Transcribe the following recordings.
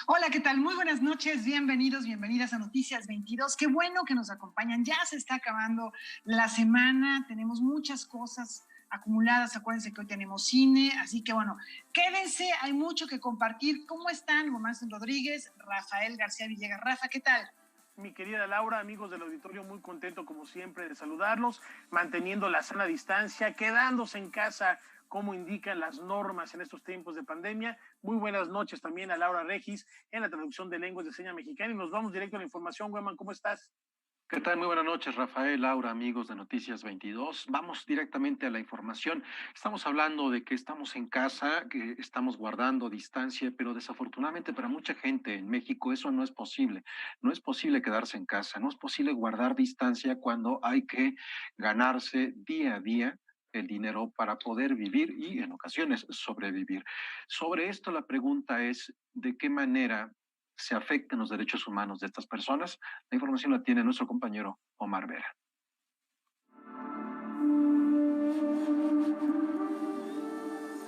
Hola, ¿qué tal? Muy buenas noches, bienvenidos, bienvenidas a Noticias 22. Qué bueno que nos acompañan. Ya se está acabando la semana, tenemos muchas cosas acumuladas. Acuérdense que hoy tenemos cine, así que bueno, quédense, hay mucho que compartir. ¿Cómo están? Román Rodríguez, Rafael García Villegas. Rafa, ¿qué tal? Mi querida Laura, amigos del auditorio, muy contento como siempre de saludarlos, manteniendo la sana distancia, quedándose en casa como indican las normas en estos tiempos de pandemia. Muy buenas noches también a Laura Regis en la traducción de lenguas de señas mexicana y nos vamos directo a la información. Weman, ¿cómo estás? ¿Qué tal? Muy buenas noches, Rafael, Laura, amigos de Noticias 22. Vamos directamente a la información. Estamos hablando de que estamos en casa, que estamos guardando distancia, pero desafortunadamente para mucha gente en México eso no es posible. No es posible quedarse en casa, no es posible guardar distancia cuando hay que ganarse día a día el dinero para poder vivir y en ocasiones sobrevivir. Sobre esto la pregunta es, ¿de qué manera se afectan los derechos humanos de estas personas? La información la tiene nuestro compañero Omar Vera.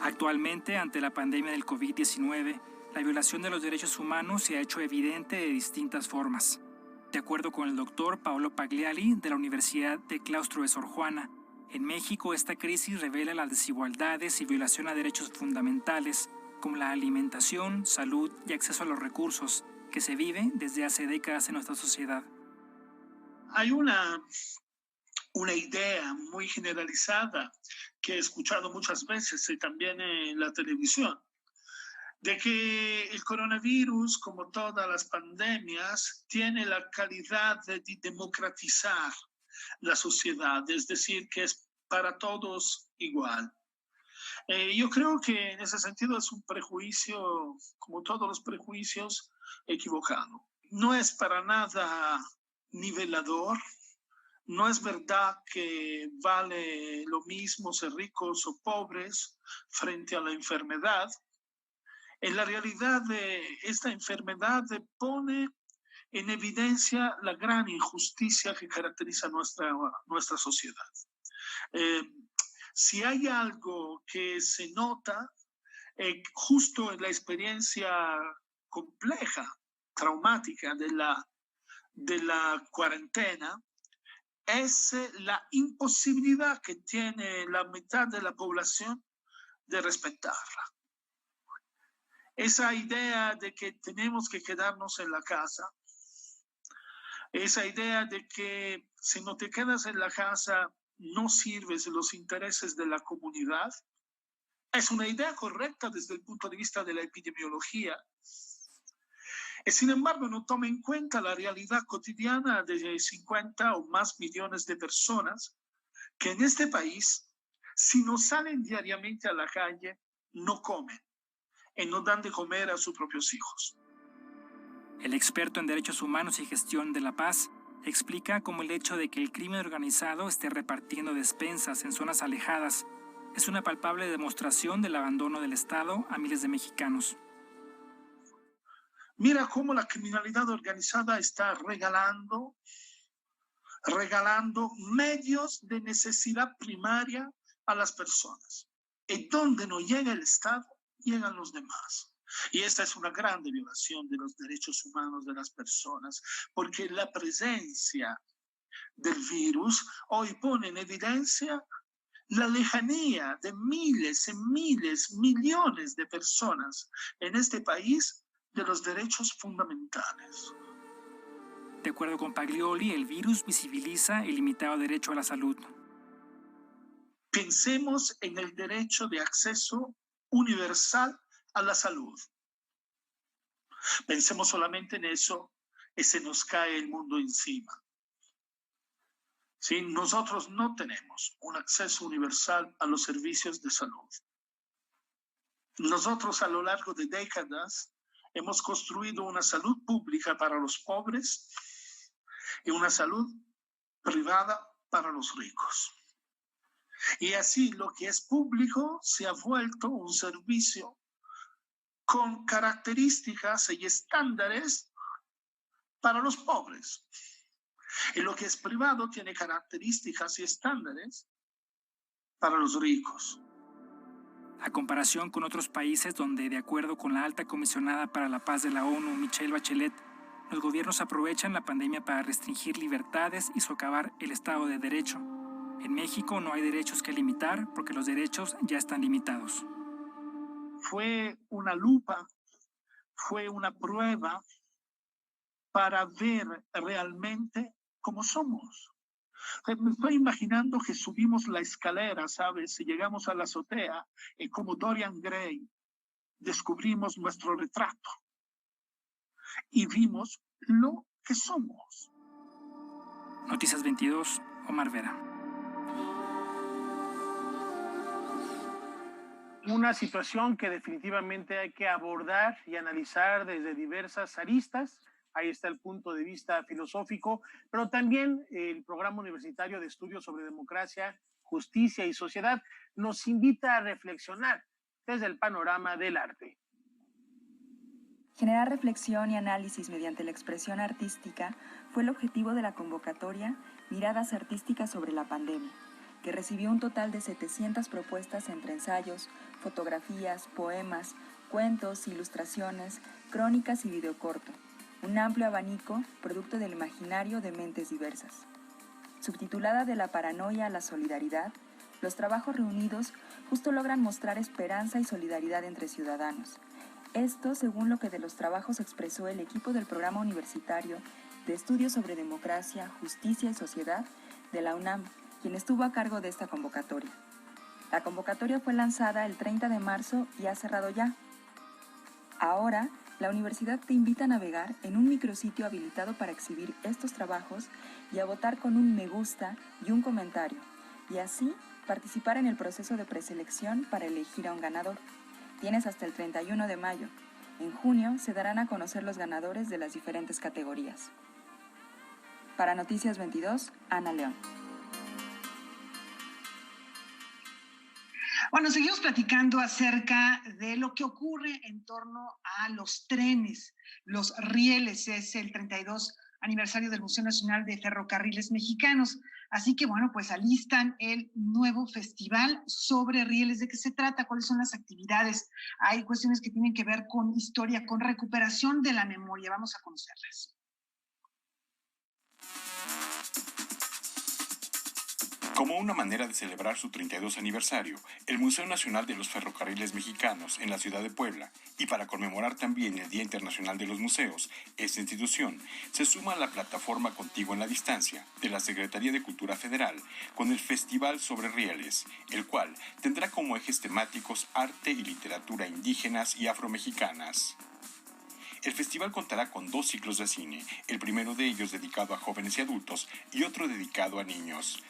Actualmente, ante la pandemia del COVID-19, la violación de los derechos humanos se ha hecho evidente de distintas formas. De acuerdo con el doctor Paolo Pagliali de la Universidad de Claustro de Sor Juana, en México esta crisis revela las desigualdades y violación a derechos fundamentales como la alimentación, salud y acceso a los recursos que se vive desde hace décadas en nuestra sociedad. Hay una idea muy generalizada que he escuchado muchas veces y también en la televisión, de que el coronavirus, como todas las pandemias, tiene la calidad de democratizar la sociedad, es decir, que es para todos igual. Yo creo que en ese sentido es un prejuicio, como todos los prejuicios, equivocado. No es para nada nivelador. No es verdad que vale lo mismo ser ricos o pobres frente a la enfermedad. En la realidad, esta enfermedad pone en evidencia la gran injusticia que caracteriza nuestra sociedad. Si hay algo que se nota justo en la experiencia compleja, traumática de la cuarentena, es la imposibilidad que tiene la mitad de la población de respetarla. Esa idea de que tenemos que quedarnos en la casa, esa idea de que si no te quedas en la casa no sirves los intereses de la comunidad, es una idea correcta desde el punto de vista de la epidemiología. Sin embargo, no toma en cuenta la realidad cotidiana de 50 o más millones de personas que en este país, si no salen diariamente a la calle, no comen y no dan de comer a sus propios hijos. El experto en derechos humanos y gestión de la paz explica cómo el hecho de que el crimen organizado esté repartiendo despensas en zonas alejadas es una palpable demostración del abandono del Estado a miles de mexicanos. Mira cómo la criminalidad organizada está regalando medios de necesidad primaria a las personas. Y donde no llega el Estado, llegan los demás. Y esta es una grande violación de los derechos humanos de las personas, porque la presencia del virus hoy pone en evidencia la lejanía de miles y miles, millones de personas en este país de los derechos fundamentales. De acuerdo con Paglioli, el virus visibiliza el limitado derecho a la salud. Pensemos en el derecho de acceso universal a la salud. Pensemos solamente en eso y se nos cae el mundo encima. ¿Sí? Nosotros no tenemos un acceso universal a los servicios de salud. Nosotros a lo largo de décadas hemos construido una salud pública para los pobres y una salud privada para los ricos. Y así lo que es público se ha vuelto un servicio con características y estándares para los pobres. Y lo que es privado tiene características y estándares para los ricos. A comparación con otros países donde, de acuerdo con la alta comisionada para la paz de la ONU, Michelle Bachelet, los gobiernos aprovechan la pandemia para restringir libertades y socavar el Estado de Derecho. En México no hay derechos que limitar porque los derechos ya están limitados. Fue una lupa, fue una prueba para ver realmente cómo somos. Me estoy imaginando que subimos la escalera, ¿sabes? Y llegamos a la azotea y como Dorian Gray descubrimos nuestro retrato y vimos lo que somos. Noticias 22, Omar Vera. Una situación que definitivamente hay que abordar y analizar desde diversas aristas. Ahí está el punto de vista filosófico, pero también el Programa Universitario de Estudios sobre Democracia, Justicia y Sociedad nos invita a reflexionar desde el panorama del arte. Generar reflexión y análisis mediante la expresión artística fue el objetivo de la convocatoria Miradas Artísticas sobre la Pandemia, que recibió un total de 700 propuestas entre ensayos, fotografías, poemas, cuentos, ilustraciones, crónicas y videocorto. Un amplio abanico, producto del imaginario de mentes diversas. Subtitulada De la paranoia a la solidaridad, los trabajos reunidos justo logran mostrar esperanza y solidaridad entre ciudadanos. Esto según lo que de los trabajos expresó el equipo del Programa Universitario de Estudios sobre Democracia, Justicia y Sociedad de la UNAM, quien estuvo a cargo de esta convocatoria. La convocatoria fue lanzada el 30 de marzo y ha cerrado ya. Ahora, la universidad te invita a navegar en un micrositio habilitado para exhibir estos trabajos y a votar con un me gusta y un comentario, y así participar en el proceso de preselección para elegir a un ganador. Tienes hasta el 31 de mayo. En junio se darán a conocer los ganadores de las diferentes categorías. Para Noticias 22, Ana León. Bueno, seguimos platicando acerca de lo que ocurre en torno a los trenes, los rieles. Es el 32 aniversario del Museo Nacional de Ferrocarriles Mexicanos. Así que, bueno, pues alistan el nuevo festival sobre rieles. ¿De qué se trata? ¿Cuáles son las actividades? Hay cuestiones que tienen que ver con historia, con recuperación de la memoria. Vamos a conocerlas. Como una manera de celebrar su 32 aniversario, el Museo Nacional de los Ferrocarriles Mexicanos en la ciudad de Puebla, y para conmemorar también el Día Internacional de los Museos, esta institución se suma a la plataforma Contigo en la Distancia de la Secretaría de Cultura Federal con el Festival sobre Rieles, el cual tendrá como ejes temáticos arte y literatura indígenas y afromexicanas. El festival contará con 2 ciclos de cine, el primero de ellos dedicado a jóvenes y adultos y otro dedicado a niños.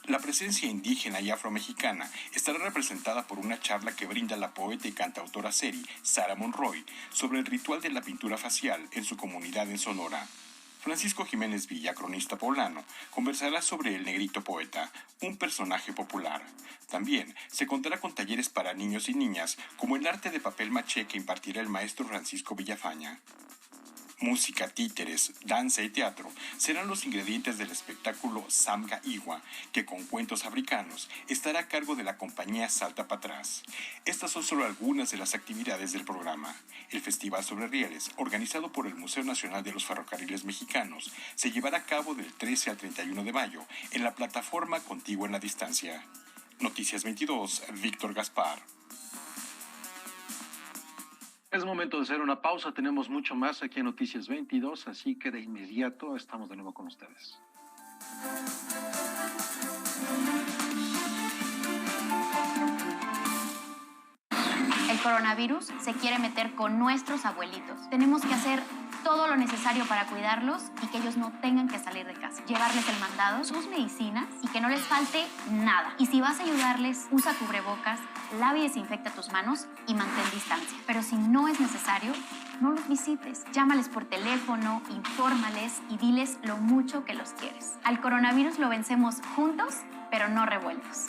La presencia indígena y afromexicana estará representada por una charla que brinda la poeta y cantautora seri Sara Monroy sobre el ritual de la pintura facial en su comunidad en Sonora. Francisco Jiménez Villa, cronista poblano, conversará sobre el Negrito Poeta, un personaje popular. También se contará con talleres para niños y niñas, como el arte de papel maché que impartirá el maestro Francisco Villafaña. Música, títeres, danza y teatro serán los ingredientes del espectáculo Samga Iwa, que con cuentos africanos estará a cargo de la compañía Salta Pa' Atrás. Estas son solo algunas de las actividades del programa. El Festival sobre Rieles, organizado por el Museo Nacional de los Ferrocarriles Mexicanos, se llevará a cabo del 13 al 31 de mayo en la plataforma Contigo en la Distancia. Noticias 22, Víctor Gaspar. Es momento de hacer una pausa, tenemos mucho más aquí en Noticias 22, así que de inmediato estamos de nuevo con ustedes. El coronavirus se quiere meter con nuestros abuelitos. Tenemos que hacer todo lo necesario para cuidarlos y que ellos no tengan que salir de casa. Llevarles el mandado, sus medicinas y que no les falte nada. Y si vas a ayudarles, usa cubrebocas, lava y desinfecta tus manos y mantén distancia. Pero si no es necesario, no los visites. Llámales por teléfono, infórmales y diles lo mucho que los quieres. Al coronavirus lo vencemos juntos, pero no revueltos.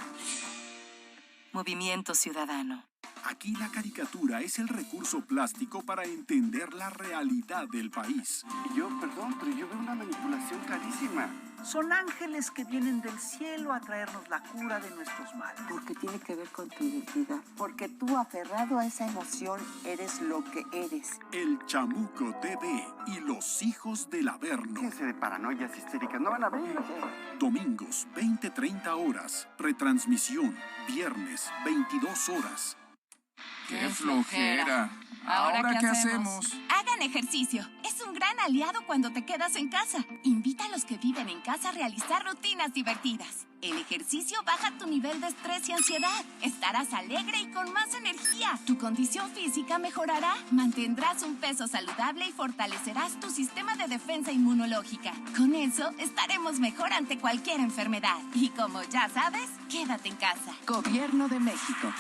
Movimiento Ciudadano. Aquí la caricatura es el recurso plástico para entender la realidad del país. Perdón, pero yo veo una manipulación clarísima. Son ángeles que vienen del cielo a traernos la cura de nuestros males. Porque tiene que ver con tu identidad. Porque tú, aferrado a esa emoción, eres lo que eres. El Chamuco TV y los hijos del Averno. Fíjense de paranoias histéricas, no van a ver. Domingos, 20-30 horas. Retransmisión, viernes, 22 horas. ¡Qué flojera! ¿Ahora qué hacemos? Hagan ejercicio. Es un gran aliado cuando te quedas en casa. Invita a los que viven en casa a realizar rutinas divertidas. El ejercicio baja tu nivel de estrés y ansiedad. Estarás alegre y con más energía. Tu condición física mejorará. Mantendrás un peso saludable y fortalecerás tu sistema de defensa inmunológica. Con eso, estaremos mejor ante cualquier enfermedad. Y como ya sabes, quédate en casa. Gobierno de México.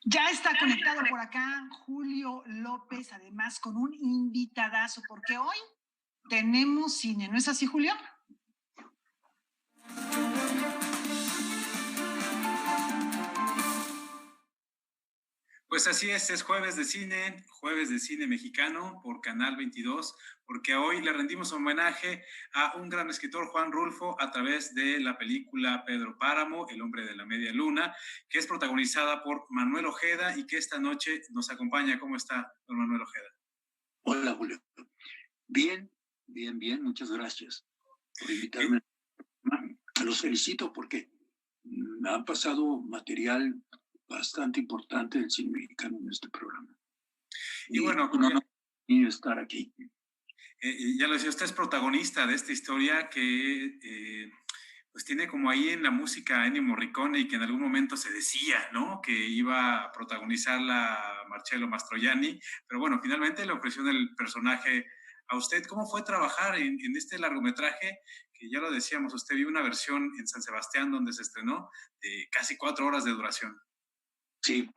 Ya está conectado por acá Julio López, además con un invitadazo, porque hoy tenemos cine, ¿no es así, Julio? Pues así es jueves de cine mexicano por Canal 22, porque hoy le rendimos homenaje a un gran escritor, Juan Rulfo, a través de la película Pedro Páramo, El hombre de la media luna, que es protagonizada por Manuel Ojeda y que esta noche nos acompaña. ¿Cómo está, don Manuel Ojeda? Hola, Julio. Bien, muchas gracias por invitarme. Los felicito porque me han pasado material bastante importante del cine mexicano en este programa. Y bueno, y estar aquí. Ya lo decía, usted es protagonista de esta historia que pues tiene como ahí en la música Ennio Morricone, y que en algún momento se decía, ¿no?, que iba a protagonizarla Marcello Mastroianni, pero bueno, finalmente le ofreció el personaje a usted. ¿Cómo fue trabajar en este largometraje? Que ya lo decíamos, usted vio una versión en San Sebastián donde se estrenó de casi 4 horas de duración. Sí,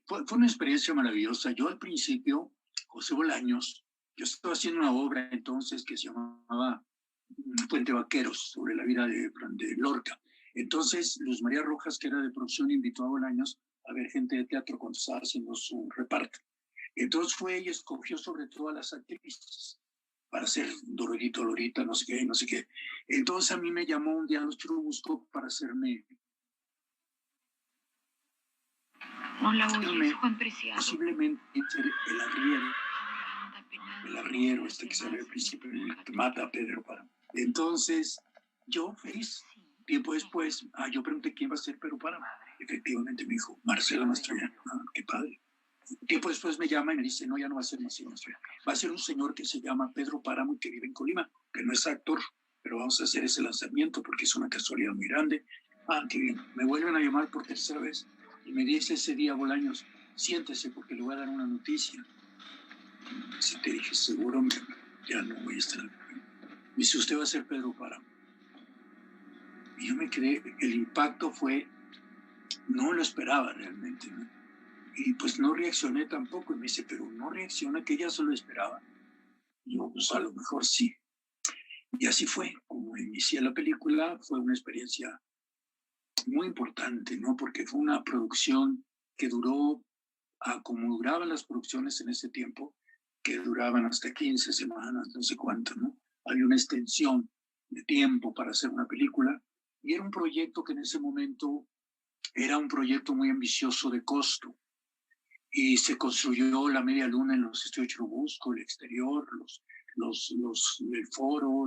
fue una experiencia maravillosa. Yo al principio, José Bolaños, yo estaba haciendo una obra entonces que se llamaba Puente Vaqueros, sobre la vida de Lorca. Entonces, Luz María Rojas, que era de producción, invitó a Bolaños a ver gente de teatro cuando estaba haciendo su reparto. Entonces fue y escogió sobre todo a las actrices para hacer Dorito, Lorita, no sé qué. Entonces a mí me llamó un día a los Churubusco para hacerme... No la oyes, Juan Preciado. Posiblemente ser el arriero que sale al principio, el que mata a Pedro Páramo. Entonces, yo feliz. Tiempo después, yo pregunté quién va a ser Pedro Páramo. Efectivamente me dijo, Marcelo Mastroianni. Qué padre. Tiempo después me llama y me dice, no, ya no va a ser Marcelo Mastroianni. Va a ser un señor que se llama Pedro Páramo y que vive en Colima, que no es actor, pero vamos a hacer ese lanzamiento porque es una casualidad muy grande. Qué bien. Me vuelven a llamar por tercera vez. Y me dice ese día, Bolaños, siéntese porque le voy a dar una noticia. Si te dije, seguro, ya no voy a estar. Me dice, usted va a ser Pedro Páramo. Y yo me quedé, el impacto fue, no lo esperaba realmente, ¿no? Y pues no reaccioné tampoco. Y me dice, pero no reacciona, que ella solo esperaba. Y yo, pues a lo mejor sí. Y así fue, como inicié la película, fue una experiencia muy importante, ¿no? Porque fue una producción que duró, como duraban las producciones en ese tiempo, que duraban hasta 15 semanas, no sé cuánto, ¿no? Había una extensión de tiempo para hacer una película, y era un proyecto que en ese momento era un proyecto muy ambicioso de costo, y se construyó la media luna en los estudios Churubusco, el exterior, el foro,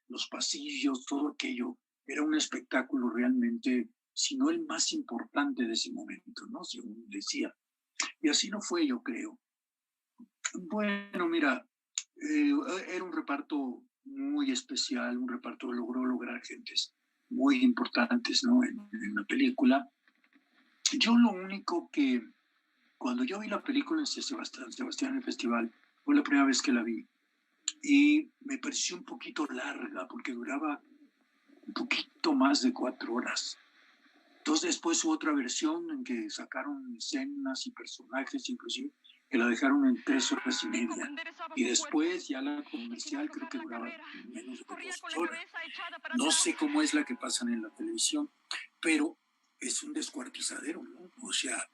los pasillos, todo aquello. Era un espectáculo realmente, si no el más importante de ese momento, ¿no? Según decía. Y así no fue, yo creo. Bueno, mira, era un reparto muy especial, un reparto que logró lograr gentes muy importantes, ¿no? En la película. Yo lo único que, cuando yo vi la película en Sebastián en el festival, fue la primera vez que la vi, y me pareció un poquito larga, porque duraba un poquito más de 4 horas. Entonces después hubo otra versión en que sacaron escenas y personajes, inclusive, que la dejaron en 3 horas y media. Y después ya la comercial creo que duraba menos de 2 horas. No sé cómo es la que pasan en la televisión, pero es un descuartizadero, ¿no? O sea,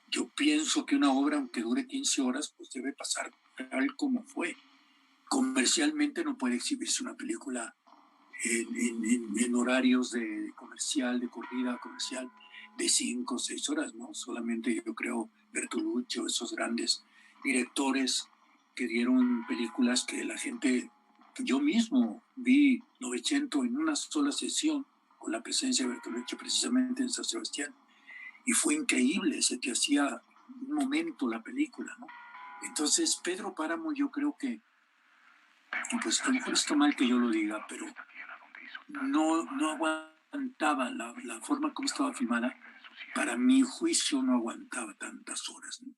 yo pienso que una obra, aunque dure 15 horas, pues debe pasar tal como fue. Comercialmente no puede exhibirse una película en horarios de comercial, de corrida comercial, de 5 o 6 horas, ¿no? Solamente yo creo Bertolucci, esos grandes directores que dieron películas que la gente, yo mismo vi 900 en una sola sesión con la presencia de Bertolucci precisamente en San Sebastián, y fue increíble, se te hacía un momento la película, ¿no? Entonces Pedro Páramo, yo creo que, pues a lo mejor está mal que yo lo diga, pero no aguantaba la forma como estaba filmada. Para mi juicio no aguantaba tantas horas, ¿no?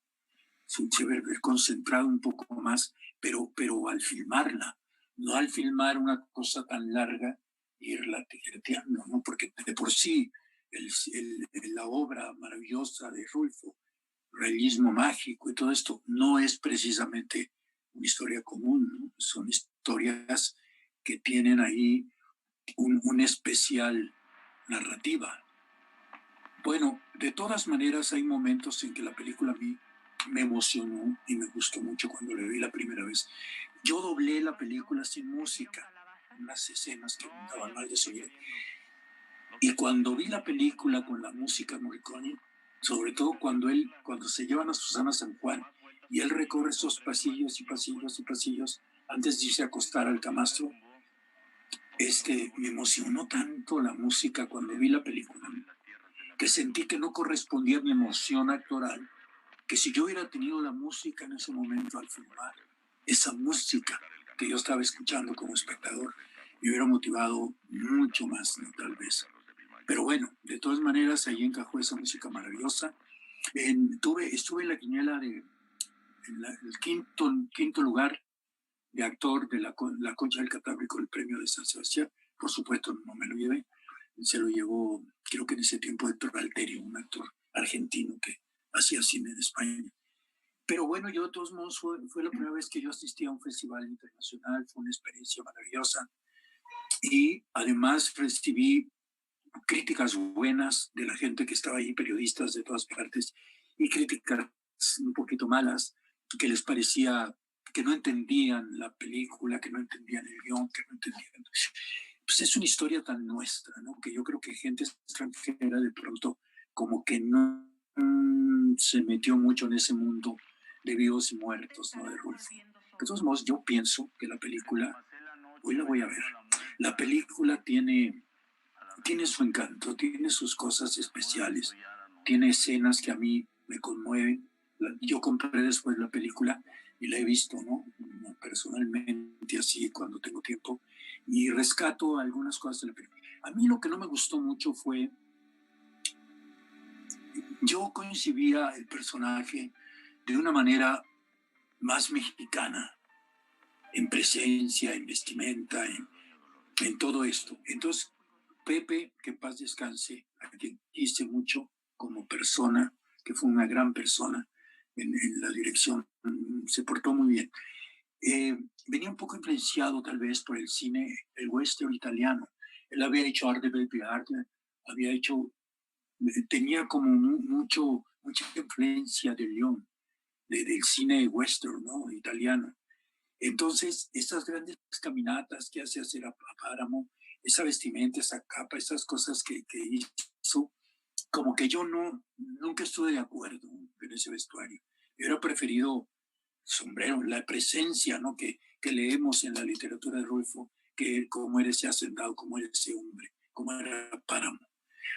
Sin haber concentrado un poco más, pero al filmarla, no al filmar una cosa tan larga, irla tijereteando, ¿no? Porque de por sí la obra maravillosa de Rulfo, realismo mágico y todo esto, no es precisamente una historia común, ¿no? Son historias que tienen ahí una especial narrativa. Bueno, de todas maneras hay momentos en que la película a mí me emocionó y me gustó mucho cuando la vi la primera vez. Yo doblé la película sin música, unas escenas que daban mal de sonido. Y cuando vi la película con la música Morricone, sobre todo cuando se llevan a Susana San Juan y él recorre esos pasillos y pasillos y pasillos antes de irse a acostar al camastro, me emocionó tanto la música cuando vi la película, que sentí que no correspondía a mi emoción actoral, que si yo hubiera tenido la música en ese momento al filmar, esa música que yo estaba escuchando como espectador, me hubiera motivado mucho más, ¿no? Tal vez. Pero bueno, de todas maneras, ahí encajó esa música maravillosa. Estuve en la quiniela el quinto lugar de actor de la Concha del Cantábrico, el premio de San Sebastián. Por supuesto, no me lo llevé. Se lo llevó, creo que en ese tiempo, Héctor Alterio, un actor argentino que hacía cine en España. Pero bueno, yo de todos modos fue la primera vez que yo asistí a un festival internacional, fue una experiencia maravillosa. Y además recibí críticas buenas de la gente que estaba ahí, periodistas de todas partes, y críticas un poquito malas, que les parecía que no entendían la película, que no entendían el guión, que no entendían. Pues es una historia tan nuestra, ¿no? Que yo creo que gente extranjera de pronto como que no se metió mucho en ese mundo de vivos y muertos, ¿no? De Rulfo. De todos modos, yo pienso que la película, hoy la voy a ver, la película tiene su encanto, tiene sus cosas especiales, tiene escenas que a mí me conmueven. Yo compré después la película y la he visto, ¿no? Personalmente, así, cuando tengo tiempo, y rescato algunas cosas de la película. A mí lo que no me gustó mucho fue, yo concebía el personaje de una manera más mexicana, en presencia, en vestimenta, en todo esto. Entonces, Pepe, que en paz descanse, a quien quise mucho como persona, que fue una gran persona en la dirección, se portó muy bien. Venía un poco influenciado tal vez por el cine, el western italiano. Él había hecho Art de Belpi Art, tenía como mucha influencia de León, del cine western, ¿no? Italiano. Entonces, esas grandes caminatas que hace hacer a Páramo, esa vestimenta, esa capa, esas cosas que hizo, como que yo nunca estuve de acuerdo en ese vestuario. Yo hubiera preferido sombrero, la presencia, ¿no? que leemos en la literatura de Rulfo, que cómo era ese hacendado, cómo era ese hombre, cómo era Páramo.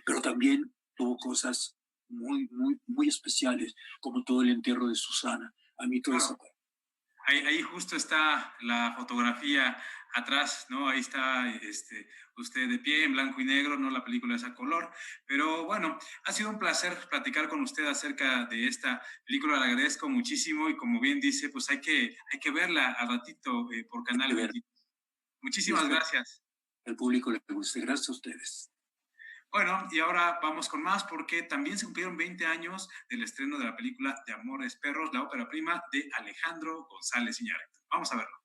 Pero también tuvo cosas muy, muy, muy especiales, como todo el entierro de Susana. A mí todo eso. Ahí justo está la fotografía atrás, ¿no? Ahí está usted de pie en blanco y negro, no la película es a color. Pero bueno, ha sido un placer platicar con usted acerca de esta película, le agradezco muchísimo y como bien dice, pues hay que verla al ratito por Canal 22. Muchísimas gracias. Al público le guste, gracias a ustedes. Bueno, y ahora vamos con más porque también se cumplieron 20 años del estreno de la película de Amores Perros, la ópera prima de Alejandro González Iñárritu. Vamos a verlo.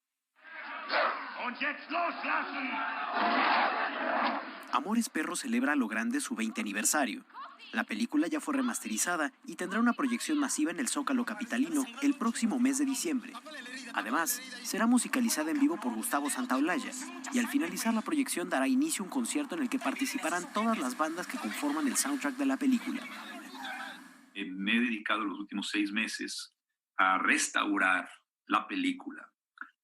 Amores Perros celebra a lo grande su 20 aniversario. La película ya fue remasterizada y tendrá una proyección masiva en el Zócalo capitalino el próximo mes de diciembre. Además, será musicalizada en vivo por Gustavo Santaolalla y al finalizar la proyección dará inicio un concierto en el que participarán todas las bandas que conforman el soundtrack de la película. Me he dedicado los últimos 6 meses a restaurar la película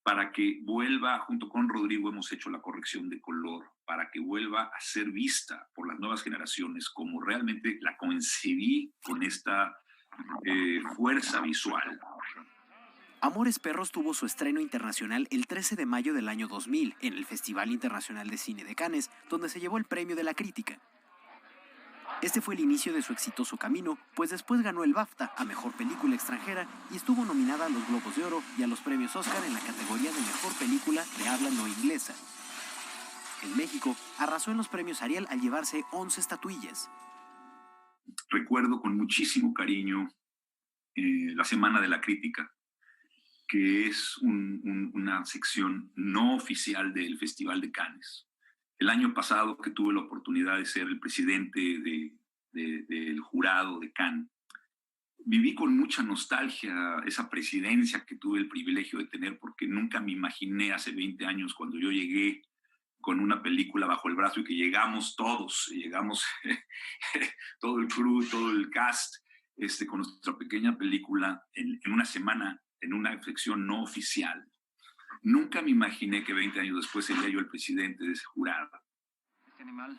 para que vuelva, junto con Rodrigo hemos hecho la corrección de color, para que vuelva a ser vista por las nuevas generaciones como realmente la concebí con esta fuerza visual. Amores Perros tuvo su estreno internacional el 13 de mayo del año 2000 en el Festival Internacional de Cine de Cannes, donde se llevó el premio de la crítica. Este fue el inicio de su exitoso camino, pues después ganó el BAFTA a Mejor Película Extranjera y estuvo nominada a los Globos de Oro y a los premios Oscar en la categoría de Mejor Película de habla no inglesa. En México, arrasó en los premios Ariel al llevarse 11 estatuillas. Recuerdo con muchísimo cariño la Semana de la Crítica, que es una sección no oficial del Festival de Cannes. El año pasado, que tuve la oportunidad de ser el presidente del jurado de Cannes, viví con mucha nostalgia esa presidencia que tuve el privilegio de tener, porque nunca me imaginé hace 20 años cuando yo llegué con una película bajo el brazo y que llegamos todos, todo el crew, todo el cast, con nuestra pequeña película en una semana, en una sección no oficial. Nunca me imaginé que 20 años después sería yo el presidente de ese jurado.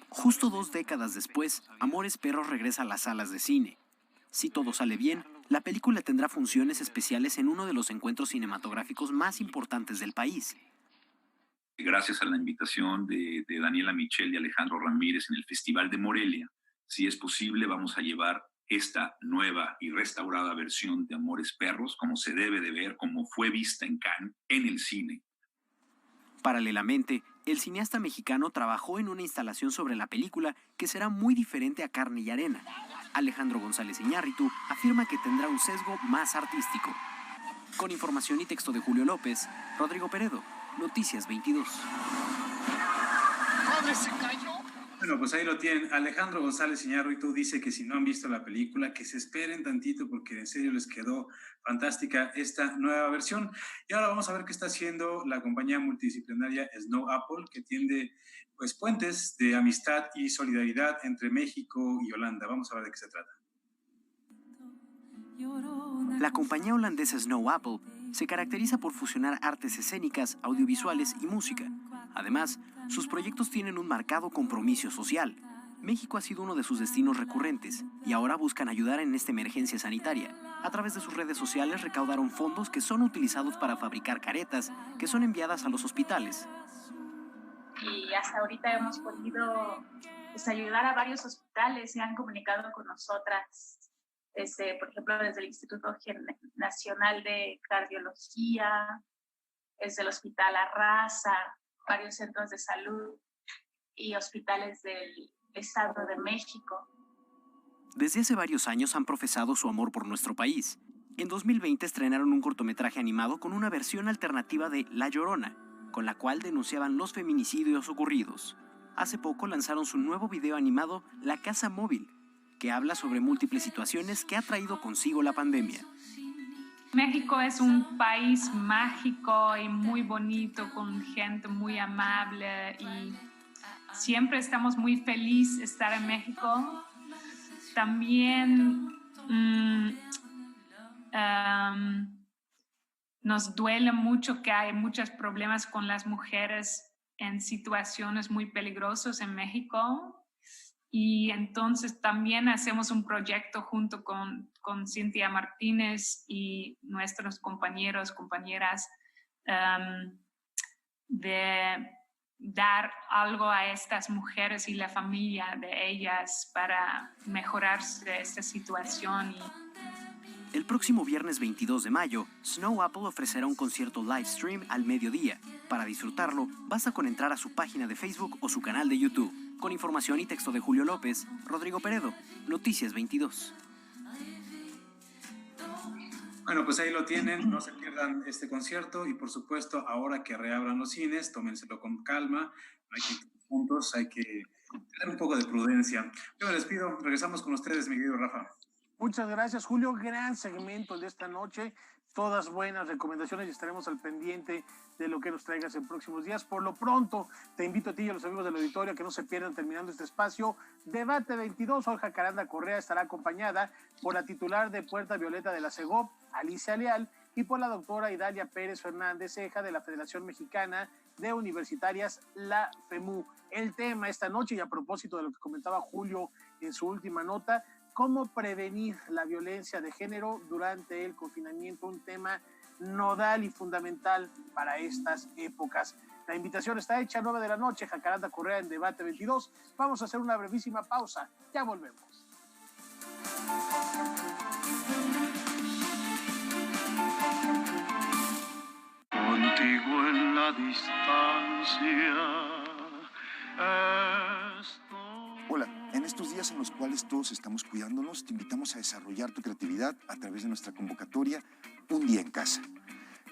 Justo 2 décadas después, Amores Perros regresa a las salas de cine. Si todo sale bien, la película tendrá funciones especiales en uno de los encuentros cinematográficos más importantes del país. Gracias a la invitación de Daniela Michel y Alejandro Ramírez en el Festival de Morelia, si es posible, vamos a llevar esta nueva y restaurada versión de Amores Perros, como se debe de ver, como fue vista en Cannes, en el cine. Paralelamente, el cineasta mexicano trabajó en una instalación sobre la película que será muy diferente a Carne y Arena. Alejandro González Iñárritu afirma que tendrá un sesgo más artístico. Con información y texto de Julio López, Rodrigo Peredo, Noticias 22. ¡Padre, se cayó! Bueno, pues ahí lo tienen. Alejandro González Iñárritu dice que si no han visto la película, que se esperen tantito porque en serio les quedó fantástica esta nueva versión. Y ahora vamos a ver qué está haciendo la compañía multidisciplinaria Snow Apple, que tiende pues puentes de amistad y solidaridad entre México y Holanda. Vamos a ver de qué se trata. La compañía holandesa Snow Apple se caracteriza por fusionar artes escénicas, audiovisuales y música. Además, sus proyectos tienen un marcado compromiso social. México ha sido uno de sus destinos recurrentes y ahora buscan ayudar en esta emergencia sanitaria. A través de sus redes sociales recaudaron fondos que son utilizados para fabricar caretas que son enviadas a los hospitales. Y hasta ahorita hemos podido ayudar a varios hospitales, se han comunicado con nosotras. Por ejemplo, desde el Instituto Nacional de Cardiología, desde el Hospital Arrasa, varios centros de salud y hospitales del Estado de México. Desde hace varios años han profesado su amor por nuestro país. En 2020 estrenaron un cortometraje animado con una versión alternativa de La Llorona, con la cual denunciaban los feminicidios ocurridos. Hace poco lanzaron su nuevo video animado La Casa Móvil, que habla sobre múltiples situaciones que ha traído consigo la pandemia. México es un país mágico y muy bonito, con gente muy amable y siempre estamos muy felices de estar en México. También nos duele mucho que hay muchos problemas con las mujeres en situaciones muy peligrosas en México. Y entonces también hacemos un proyecto junto con Cintia Martínez y nuestros compañeros, compañeras, de dar algo a estas mujeres y la familia de ellas para mejorar esta situación. El próximo viernes 22 de mayo, Snow Apple ofrecerá un concierto live stream al mediodía. Para disfrutarlo, basta con entrar a su página de Facebook o su canal de YouTube. Con información y texto de Julio López, Rodrigo Peredo, Noticias 22. Bueno, pues ahí lo tienen, no se pierdan este concierto y por supuesto, ahora que reabran los cines, tómenselo con calma, no hay que ir juntos, hay que tener un poco de prudencia. Yo me despido, regresamos con ustedes, mi querido Rafa. Muchas gracias, Julio. Gran segmento de esta noche. Todas buenas recomendaciones y estaremos al pendiente de lo que nos traigas en próximos días. Por lo pronto, te invito a ti y a los amigos del auditorio a que no se pierdan terminando este espacio. Debate 22, hoy Jacaranda Correa estará acompañada por la titular de Puerta Violeta de la CEGOP, Alicia Leal, y por la doctora Idalia Pérez Fernández Ceja de la Federación Mexicana de Universitarias, la FEMU. El tema esta noche, y a propósito de lo que comentaba Julio en su última nota, cómo prevenir la violencia de género durante el confinamiento, un tema nodal y fundamental para estas épocas. La invitación está hecha a 9 de la noche, Jacaranda Correa en Debate 22. Vamos a hacer una brevísima pausa, ya volvemos. Contigo en la distancia. Hola, en estos días en los cuales todos estamos cuidándonos, te invitamos a desarrollar tu creatividad a través de nuestra convocatoria Un Día en Casa.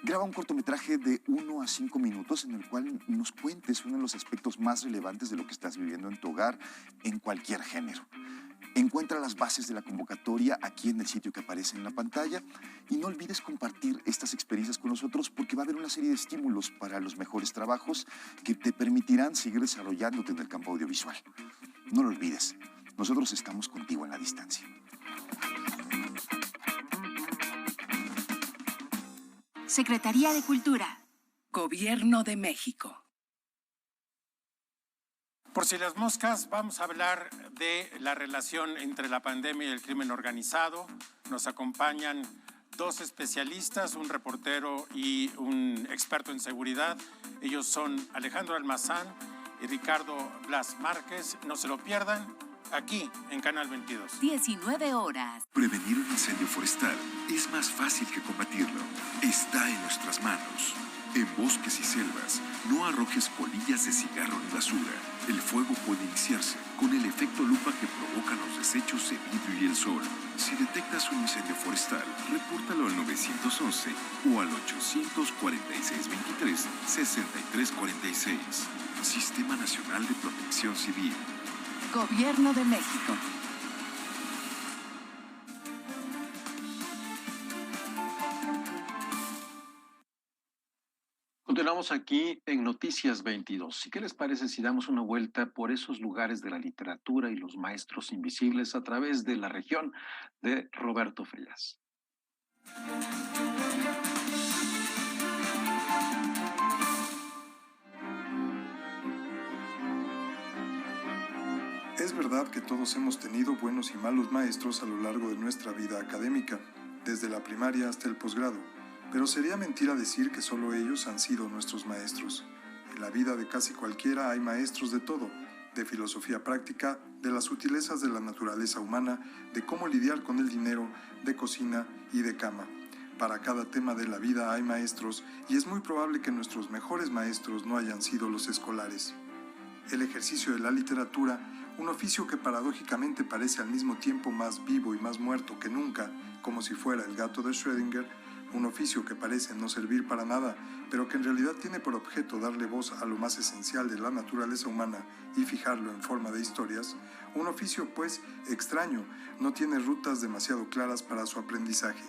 Graba un cortometraje de 1 a 5 minutos en el cual nos cuentes uno de los aspectos más relevantes de lo que estás viviendo en tu hogar en cualquier género. Encuentra las bases de la convocatoria aquí en el sitio que aparece en la pantalla y no olvides compartir estas experiencias con nosotros porque va a haber una serie de estímulos para los mejores trabajos que te permitirán seguir desarrollándote en el campo audiovisual. No lo olvides, nosotros estamos contigo en la distancia. Secretaría de Cultura. Gobierno de México. Por si las moscas, vamos a hablar de la relación entre la pandemia y el crimen organizado. Nos acompañan 2 especialistas, un reportero y un experto en seguridad. Ellos son Alejandro Almazán y Ricardo Blas Márquez. No se lo pierdan, aquí en Canal 22. 19 horas. Prevenir un incendio forestal es más fácil que combatirlo. Está en nuestras manos. En bosques y selvas, no arrojes colillas de cigarro ni basura. El fuego puede iniciarse con el efecto lupa que provocan los desechos de vidrio y el sol. Si detectas un incendio forestal, repórtalo al 911 o al 846-23-6346. Sistema Nacional de Protección Civil. Gobierno de México. Continuamos aquí en Noticias 22. ¿Y qué les parece si damos una vuelta por esos lugares de la literatura y los maestros invisibles a través de la región de Roberto Frías? Es verdad que todos hemos tenido buenos y malos maestros a lo largo de nuestra vida académica, desde la primaria hasta el posgrado. Pero sería mentira decir que solo ellos han sido nuestros maestros. En la vida de casi cualquiera hay maestros de todo, de filosofía práctica, de las sutilezas de la naturaleza humana, de cómo lidiar con el dinero, de cocina y de cama. Para cada tema de la vida hay maestros y es muy probable que nuestros mejores maestros no hayan sido los escolares. El ejercicio de la literatura, un oficio que paradójicamente parece al mismo tiempo más vivo y más muerto que nunca, como si fuera el gato de Schrödinger, un oficio que parece no servir para nada, pero que en realidad tiene por objeto darle voz a lo más esencial de la naturaleza humana y fijarlo en forma de historias, un oficio pues extraño, no tiene rutas demasiado claras para su aprendizaje.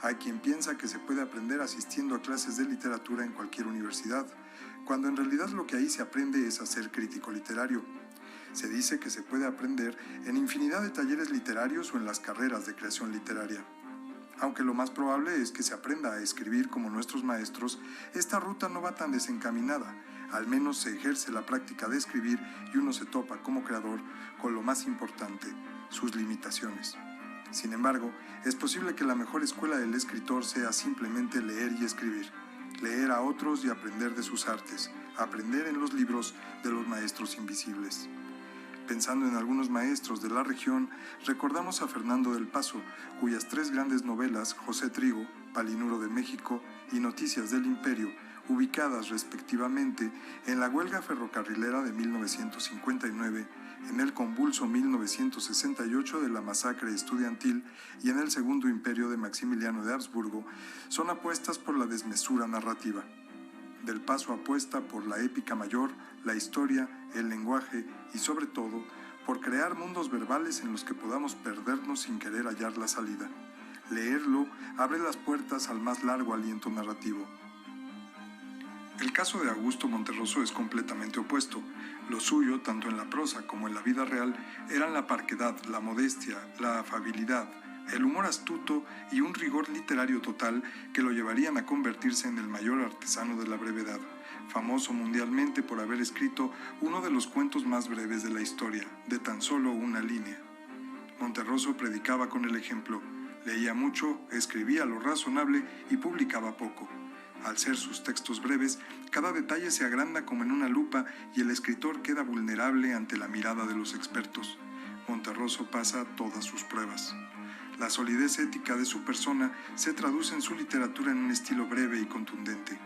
Hay quien piensa que se puede aprender asistiendo a clases de literatura en cualquier universidad, cuando en realidad lo que ahí se aprende es a ser crítico literario. Se dice que se puede aprender en infinidad de talleres literarios o en las carreras de creación literaria. Aunque lo más probable es que se aprenda a escribir como nuestros maestros, esta ruta no va tan desencaminada. Al menos se ejerce la práctica de escribir y uno se topa como creador con lo más importante, sus limitaciones. Sin embargo, es posible que la mejor escuela del escritor sea simplemente leer y escribir, leer a otros y aprender de sus artes, aprender en los libros de los maestros invisibles. Pensando en algunos maestros de la región, recordamos a Fernando del Paso, cuyas 3 grandes novelas, José Trigo, Palinuro de México y Noticias del Imperio, ubicadas respectivamente en la huelga ferrocarrilera de 1959, en el convulso 1968 de la masacre estudiantil y en el Segundo Imperio de Maximiliano de Habsburgo, son apuestas por la desmesura narrativa. Del Paso apuesta por la épica mayor, la historia, el lenguaje y sobre todo por crear mundos verbales en los que podamos perdernos sin querer hallar la salida. Leerlo abre las puertas al más largo aliento narrativo. El caso de Augusto Monterroso es completamente opuesto. Lo suyo, tanto en la prosa como en la vida real, eran la parquedad, la modestia, la afabilidad, el humor astuto y un rigor literario total que lo llevarían a convertirse en el mayor artesano de la brevedad, famoso mundialmente por haber escrito uno de los cuentos más breves de la historia, de tan solo una línea. Monterroso predicaba con el ejemplo, leía mucho, escribía lo razonable y publicaba poco. Al ser sus textos breves, cada detalle se agranda como en una lupa y el escritor queda vulnerable ante la mirada de los expertos. Monterroso pasa todas sus pruebas. La solidez ética de su persona se traduce en su literatura en un estilo breve y contundente.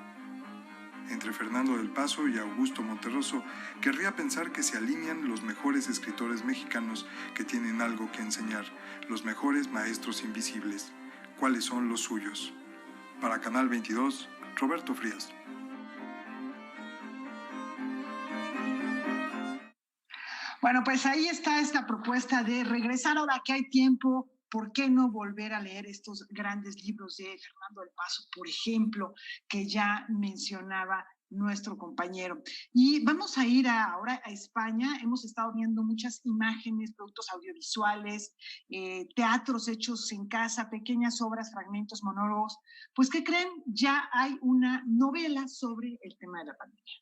Entre Fernando del Paso y Augusto Monterroso, querría pensar que se alinean los mejores escritores mexicanos que tienen algo que enseñar, los mejores maestros invisibles. ¿Cuáles son los suyos? Para Canal 22, Roberto Frías. Bueno, pues ahí está esta propuesta de regresar ahora que hay tiempo. ¿Por qué no volver a leer estos grandes libros de Fernando del Paso, por ejemplo, que ya mencionaba nuestro compañero? Y vamos a ir ahora a España. Hemos estado viendo muchas imágenes, productos audiovisuales, teatros hechos en casa, pequeñas obras, fragmentos, monólogos. Pues, ¿qué creen? Ya hay una novela sobre el tema de la pandemia.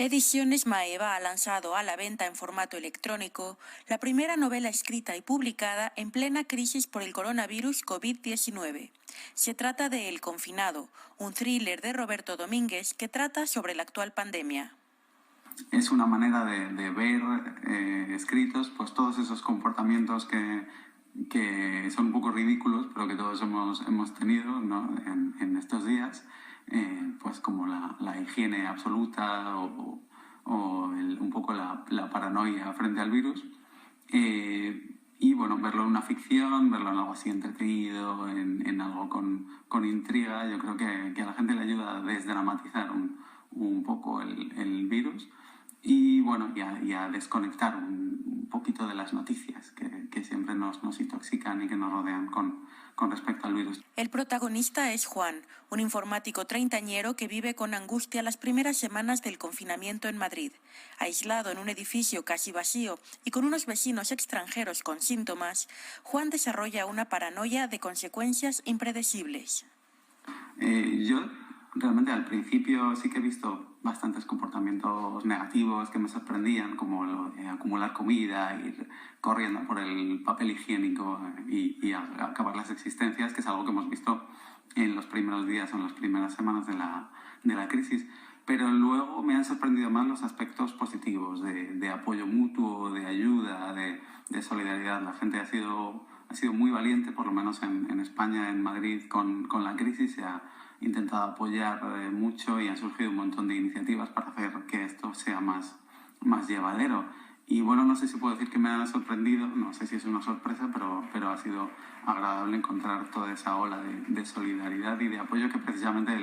Ediciones Maeva ha lanzado a la venta en formato electrónico la primera novela escrita y publicada en plena crisis por el coronavirus COVID-19. Se trata de El Confinado, un thriller de Roberto Domínguez que trata sobre la actual pandemia. Es una manera de ver escritos pues todos esos comportamientos que son un poco ridículos, pero que todos hemos tenido, ¿no? en estos días. Pues como la higiene absoluta o un poco la paranoia frente al virus. Y bueno, verlo en una ficción, verlo en algo así entretenido, en algo con intriga, yo creo que a la gente le ayuda a desdramatizar un poco el virus y bueno, y a desconectar un poquito de las noticias que siempre nos intoxican y que nos rodean con respecto al virus. El protagonista es Juan, un informático treintañero que vive con angustia las primeras semanas del confinamiento en Madrid. Aislado en un edificio casi vacío y con unos vecinos extranjeros con síntomas, Juan desarrolla una paranoia de consecuencias impredecibles. Yo realmente al principio sí que he visto bastantes comportamientos negativos que me sorprendían, como lo de acumular comida, ir corriendo por el papel higiénico y acabar las existencias, que es algo que hemos visto en los primeros días o en las primeras semanas de la crisis. Pero luego me han sorprendido más los aspectos positivos de apoyo mutuo, de ayuda, de solidaridad. La gente ha sido muy valiente, por lo menos en España, en Madrid, con la crisis. Se ha intentado apoyar mucho y han surgido un montón de iniciativas para hacer que esto sea más llevadero. Y bueno, no sé si puedo decir que me ha sorprendido, no sé si es una sorpresa, pero ha sido agradable encontrar toda esa ola de solidaridad y de apoyo que precisamente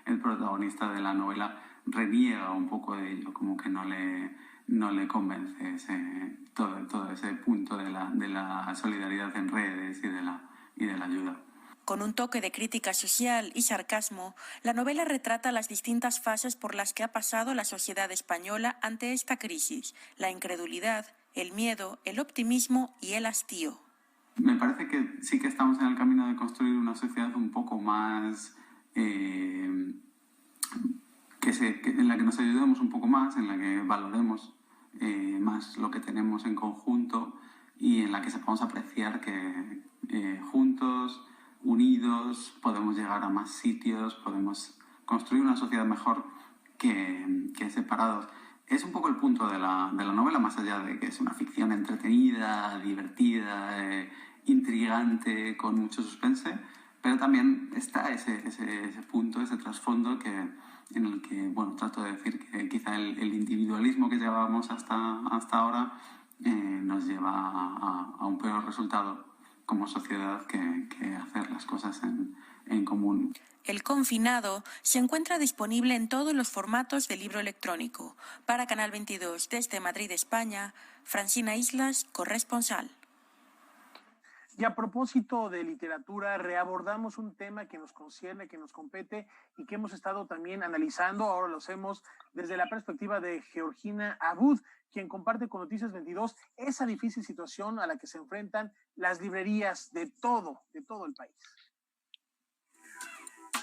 el protagonista de la novela reniega un poco de ello, como que no le convence todo ese punto de la solidaridad en redes y de la ayuda. Con un toque de crítica social y sarcasmo, la novela retrata las distintas fases por las que ha pasado la sociedad española ante esta crisis: la incredulidad, el miedo, el optimismo y el hastío. Me parece que sí que estamos en el camino de construir una sociedad un poco más en la que nos ayudemos un poco más, en la que valoremos más lo que tenemos en conjunto y en la que sepamos apreciar que juntos, unidos, podemos llegar a más sitios, podemos construir una sociedad mejor que separados. Es un poco el punto de la novela, más allá de que es una ficción entretenida, divertida, intrigante, con mucho suspense, pero también está ese punto, ese trasfondo en el que, bueno, trato de decir que quizá el individualismo que llevábamos hasta ahora nos lleva a un peor resultado como sociedad que hacer las cosas en común. El Confinado se encuentra disponible en todos los formatos de libro electrónico. Para Canal 22, desde Madrid, España, Francina Islas, corresponsal. Y a propósito de literatura, reabordamos un tema que nos concierne, que nos compete y que hemos estado también analizando. Ahora lo hacemos desde la perspectiva de Georgina Abud, quien comparte con Noticias 22 esa difícil situación a la que se enfrentan las librerías de todo el país.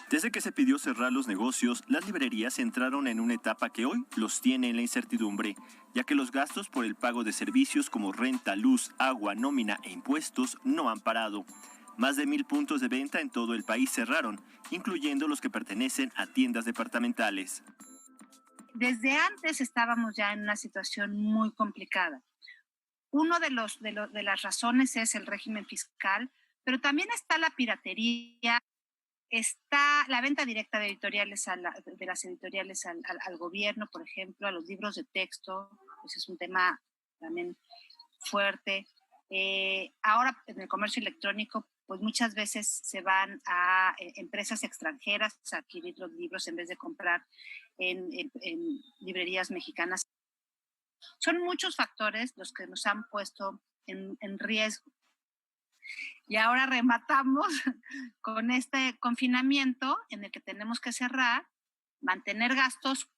Desde que se pidió cerrar los negocios, las librerías entraron en una etapa que hoy los tiene en la incertidumbre, ya que los gastos por el pago de servicios como renta, luz, agua, nómina e impuestos no han parado. Más de 1,000 puntos de venta en todo el país cerraron, incluyendo los que pertenecen a tiendas departamentales. Desde antes estábamos ya en una situación muy complicada. Uno de las razones es el régimen fiscal, pero también está la piratería. Está la venta directa de editoriales de las editoriales al gobierno, por ejemplo, a los libros de texto. Ese es un tema también fuerte. Ahora en el comercio electrónico, pues muchas veces se van a empresas extranjeras a adquirir los libros en vez de comprar en librerías mexicanas. Son muchos factores los que nos han puesto en riesgo. Y ahora rematamos con este confinamiento en el que tenemos que cerrar, mantener gastos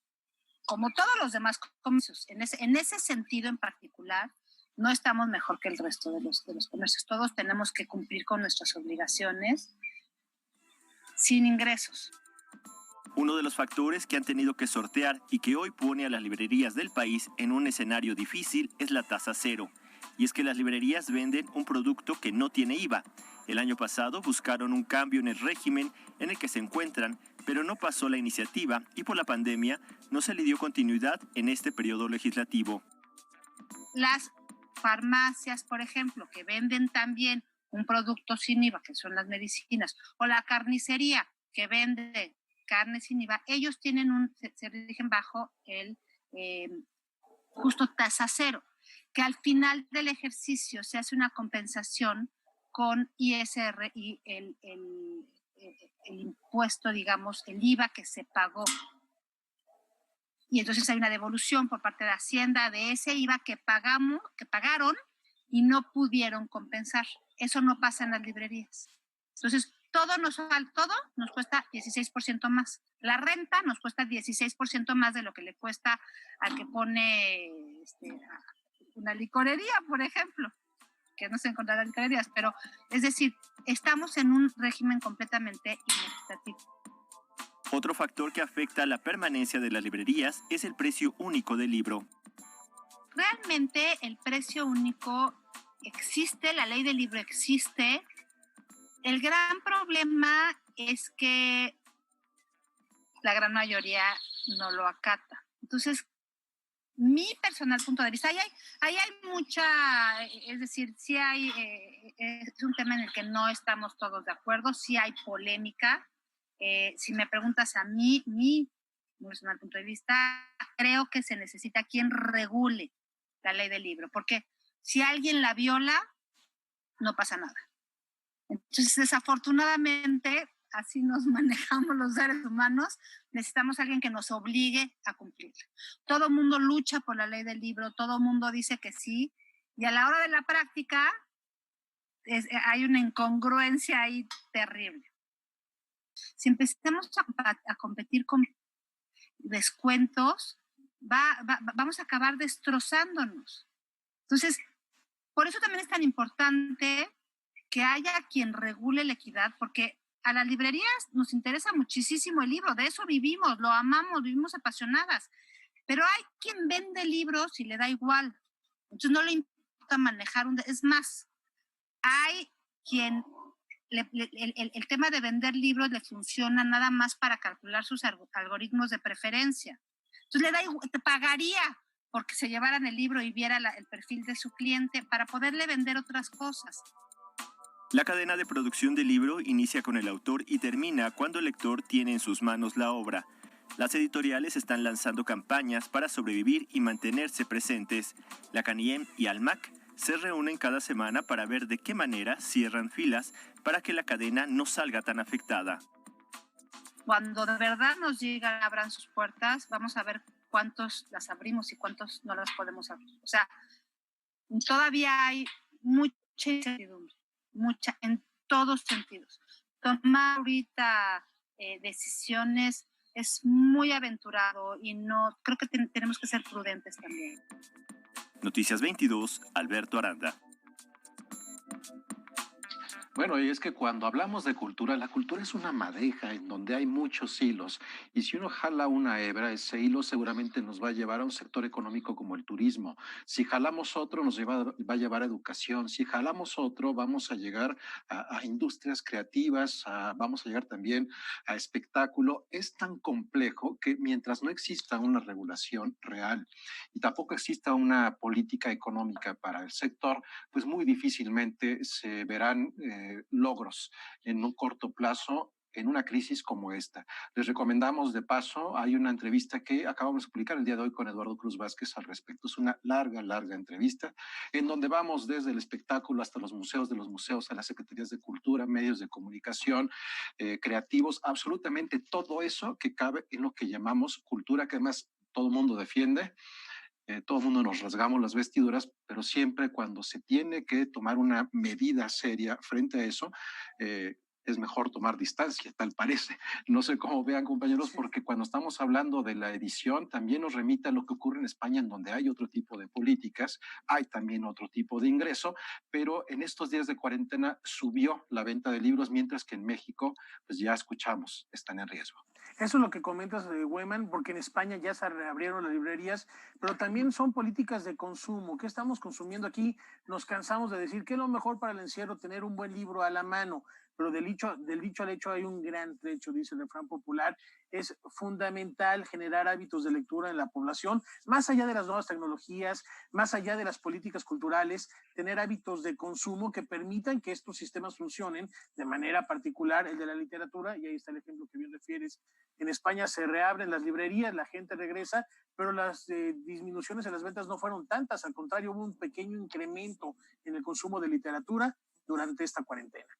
como todos los demás comercios. En ese sentido en particular, no estamos mejor que el resto de los comercios. Todos tenemos que cumplir con nuestras obligaciones sin ingresos. Uno de los factores que han tenido que sortear y que hoy pone a las librerías del país en un escenario difícil es la tasa cero. Y es que las librerías venden un producto que no tiene IVA. El año pasado buscaron un cambio en el régimen en el que se encuentran, pero no pasó la iniciativa y por la pandemia no se le dio continuidad en este periodo legislativo. Las farmacias, por ejemplo, que venden también un producto sin IVA, que son las medicinas, o la carnicería, que vende carne sin IVA, ellos tienen se rigen bajo el justo tasa cero, que al final del ejercicio se hace una compensación con ISR y el impuesto, digamos, el IVA que se pagó. Y entonces hay una devolución por parte de Hacienda de ese IVA que pagaron y no pudieron compensar. Eso no pasa en las librerías. Entonces, todo nos cuesta 16% más. La renta nos cuesta 16% más de lo que le cuesta al que pone una licorería, por ejemplo, que no se encontrarán licorerías, pero es decir, estamos en un régimen completamente inequitativo. Otro factor que afecta a la permanencia de las librerías es el precio único del libro. Realmente el precio único existe, la ley del libro existe. El gran problema es que la gran mayoría no lo acata. Entonces, mi personal punto de vista, ahí hay mucha, es decir, sí hay, es un tema en el que no estamos todos de acuerdo, sí hay polémica. Si me preguntas a mí, mi personal punto de vista, creo que se necesita quien regule la ley del libro, porque si alguien la viola, no pasa nada. Entonces, desafortunadamente, así nos manejamos los seres humanos, necesitamos a alguien que nos obligue a cumplirla. Todo el mundo lucha por la ley del libro, todo el mundo dice que sí, y a la hora de la práctica hay una incongruencia ahí terrible. Si empezamos a competir con descuentos, vamos a acabar destrozándonos. Entonces, por eso también es tan importante que haya quien regule la equidad, porque a las librerías nos interesa muchísimo el libro, de eso vivimos, lo amamos, vivimos apasionadas, pero hay quien vende libros y le da igual, entonces no le importa manejar es más, hay quien el tema de vender libros le funciona nada más para calcular sus algoritmos de preferencia, entonces le da igual, te pagaría porque se llevaran el libro y viera el perfil de su cliente para poderle vender otras cosas. La cadena de producción del libro inicia con el autor y termina cuando el lector tiene en sus manos la obra. Las editoriales están lanzando campañas para sobrevivir y mantenerse presentes. La CANIEM y ALMAC se reúnen cada semana para ver de qué manera cierran filas para que la cadena no salga tan afectada. Cuando de verdad nos digan, abran sus puertas, vamos a ver cuántos las abrimos y cuántos no las podemos abrir. O sea, todavía hay mucha incertidumbre, mucha, en todos sentidos. Tomar ahorita decisiones es muy aventurado y no, creo que tenemos que ser prudentes también. Noticias 22, Alberto Aranda. Bueno, y es que cuando hablamos de cultura, la cultura es una madeja en donde hay muchos hilos. Y si uno jala una hebra, ese hilo seguramente nos va a llevar a un sector económico como el turismo. Si jalamos otro, va a llevar a educación. Si jalamos otro, vamos a llegar a industrias creativas, vamos a llegar también a espectáculo. Es tan complejo que mientras no exista una regulación real y tampoco exista una política económica para el sector, pues muy difícilmente se verán logros en un corto plazo en una crisis como esta. Les recomendamos de paso, hay una entrevista que acabamos de publicar el día de hoy con Eduardo Cruz Vázquez al respecto. Es una larga entrevista en donde vamos desde el espectáculo hasta los museos, de los museos a las secretarías de cultura, medios de comunicación, creativos, absolutamente todo eso que cabe en lo que llamamos cultura, que además todo el mundo defiende. Todo el mundo nos rasgamos las vestiduras, pero siempre cuando se tiene que tomar una medida seria frente a eso, es mejor tomar distancia, tal parece. No sé cómo vean, compañeros, porque cuando estamos hablando de la edición, también nos remite a lo que ocurre en España, en donde hay otro tipo de políticas, hay también otro tipo de ingreso, pero en estos días de cuarentena subió la venta de libros, mientras que en México, pues ya escuchamos, están en riesgo. Eso es lo que comentas, Weyman, porque en España ya se reabrieron las librerías, pero también son políticas de consumo. ¿Qué estamos consumiendo aquí? Nos cansamos de decir que es lo mejor para el encierro tener un buen libro a la mano, pero del dicho al hecho hay un gran trecho, dice el refrán popular. Es fundamental generar hábitos de lectura en la población, más allá de las nuevas tecnologías, más allá de las políticas culturales, tener hábitos de consumo que permitan que estos sistemas funcionen de manera particular, el de la literatura, y ahí está el ejemplo que bien refieres. En España se reabren las librerías, la gente regresa, pero las disminuciones en las ventas no fueron tantas, al contrario, hubo un pequeño incremento en el consumo de literatura durante esta cuarentena.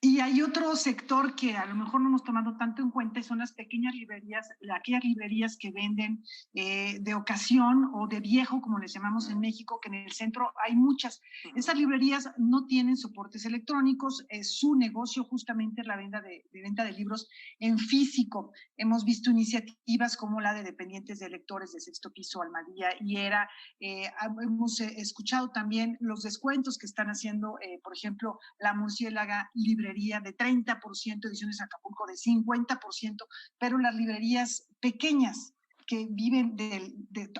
Y hay otro sector que a lo mejor no hemos tomado tanto en cuenta, y son las pequeñas librerías, aquellas librerías que venden de ocasión o de viejo, como les llamamos en México, que en el centro hay muchas. Esas librerías no tienen soportes electrónicos, su negocio justamente es la venta de libros en físico. Hemos visto iniciativas como la de dependientes de lectores de Sexto Piso, Almadía y Era. Hemos escuchado también los descuentos que están haciendo, por ejemplo, La Murciélaga Librería de 30%, Ediciones Acapulco de 50%, pero las librerías pequeñas que viven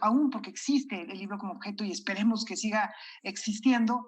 aún porque existe el libro como objeto y esperemos que siga existiendo,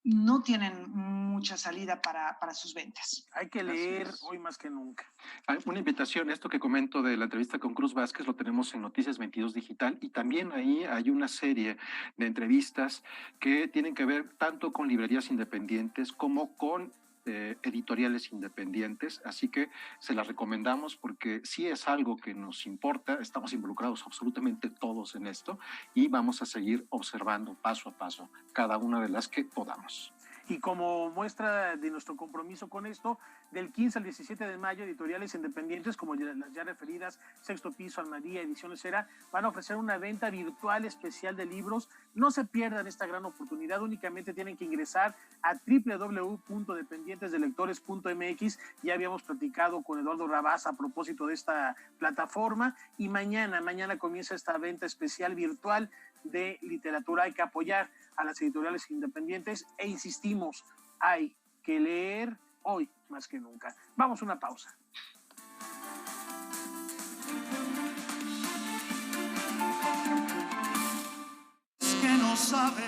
no tienen mucha salida para sus ventas. Hay que leer hoy más que nunca. Hay una invitación, esto que comento de la entrevista con Cruz Vázquez lo tenemos en Noticias 22 Digital, y también ahí hay una serie de entrevistas que tienen que ver tanto con librerías independientes como con editoriales independientes, así que se las recomendamos porque sí es algo que nos importa, estamos involucrados absolutamente todos en esto y vamos a seguir observando paso a paso cada una de las que podamos. Y como muestra de nuestro compromiso con esto, del 15 al 17 de mayo, editoriales independientes como las ya referidas, Sexto Piso, Almadía, Ediciones Era, van a ofrecer una venta virtual especial de libros. No se pierdan esta gran oportunidad, únicamente tienen que ingresar a www.dependientesdelectores.mx. Ya habíamos platicado con Eduardo Rabás a propósito de esta plataforma, y mañana comienza esta venta especial virtual de literatura. Hay que apoyar a las editoriales independientes e insistimos, hay que leer hoy más que nunca. Vamos a una pausa. Que no sabe.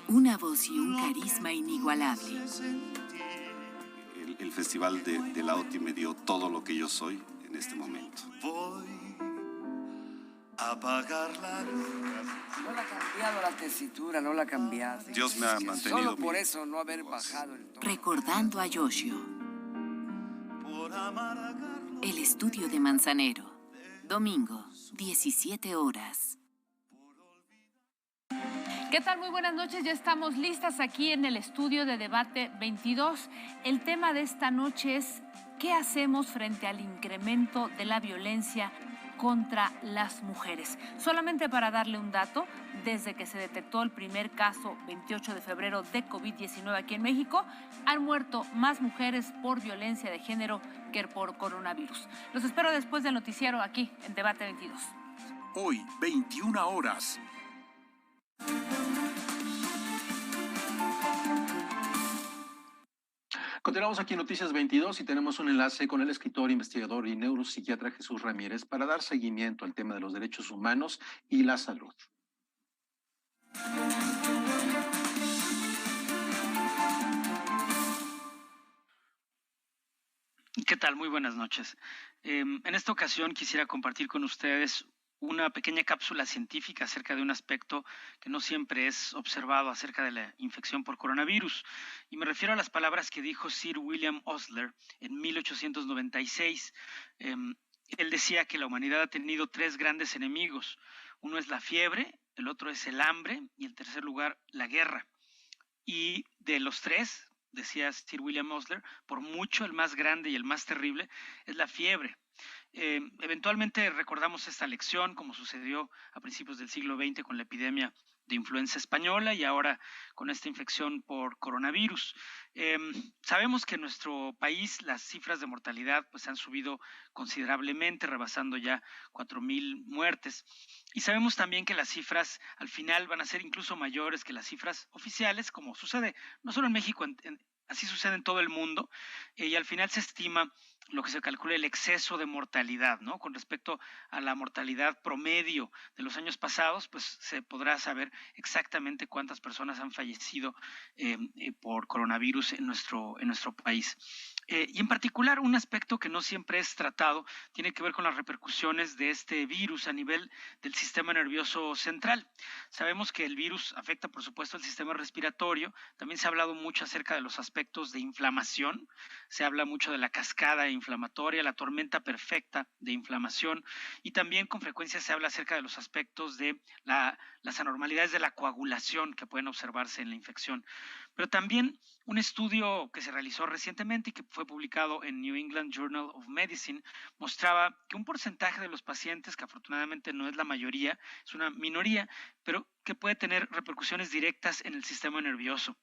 Una voz y un carisma inigualable. El Festival de la OTI me dio todo lo que yo soy en este momento. Voy a apagar la luz. No la ha cambiado la tesitura, no la ha cambiado. Dios me ha mantenido. Solo por eso no haber bajado el tono. Recordando a Yoshio. El estudio de Manzanero. Domingo, 17 horas. ¿Qué tal? Muy buenas noches. Ya estamos listas aquí en el estudio de Debate 22. El tema de esta noche es ¿Qué hacemos frente al incremento de la violencia contra las mujeres? Solamente para darle un dato, desde que se detectó el primer caso 28 de febrero de COVID-19 aquí en México, han muerto más mujeres por violencia de género que por coronavirus. Los espero después del noticiero aquí en Debate 22. Hoy, 21 horas. Continuamos aquí en Noticias 22 y tenemos un enlace con el escritor, investigador y neuropsiquiatra Jesús Ramírez para dar seguimiento al tema de los derechos humanos y la salud. ¿Qué tal? Muy buenas noches. En esta ocasión quisiera compartir con ustedes una pequeña cápsula científica acerca de un aspecto que no siempre es observado acerca de la infección por coronavirus. Y me refiero a las palabras que dijo Sir William Osler en 1896. Él decía que la humanidad ha tenido 3 grandes enemigos. Uno es la fiebre, el otro es el hambre y en tercer lugar la guerra. Y de los 3, decía Sir William Osler, por mucho el más grande y el más terrible es la fiebre. Eventualmente recordamos esta lección, como sucedió a principios del siglo XX con la epidemia de influenza española y ahora con esta infección por coronavirus. Sabemos que en nuestro país las cifras de mortalidad pues, han subido considerablemente, rebasando ya 4,000 muertes. Y sabemos también que las cifras al final van a ser incluso mayores que las cifras oficiales, como sucede no solo en México, así sucede en todo el mundo, y al final se estima lo que se calcula el exceso de mortalidad, ¿no? Con respecto a la mortalidad promedio de los años pasados, pues se podrá saber exactamente cuántas personas han fallecido por coronavirus en nuestro país. Y en particular, un aspecto que no siempre es tratado tiene que ver con las repercusiones de este virus a nivel del sistema nervioso central. Sabemos que el virus afecta, por supuesto, el sistema respiratorio. También se ha hablado mucho acerca de los aspectos de inflamación. Se habla mucho de la cascada inflamatoria, la tormenta perfecta de inflamación, y también con frecuencia se habla acerca de los aspectos de las anormalidades de la coagulación que pueden observarse en la infección. Pero también un estudio que se realizó recientemente y que fue publicado en New England Journal of Medicine mostraba que un porcentaje de los pacientes, que afortunadamente no es la mayoría, es una minoría, pero que puede tener repercusiones directas en el sistema nervioso.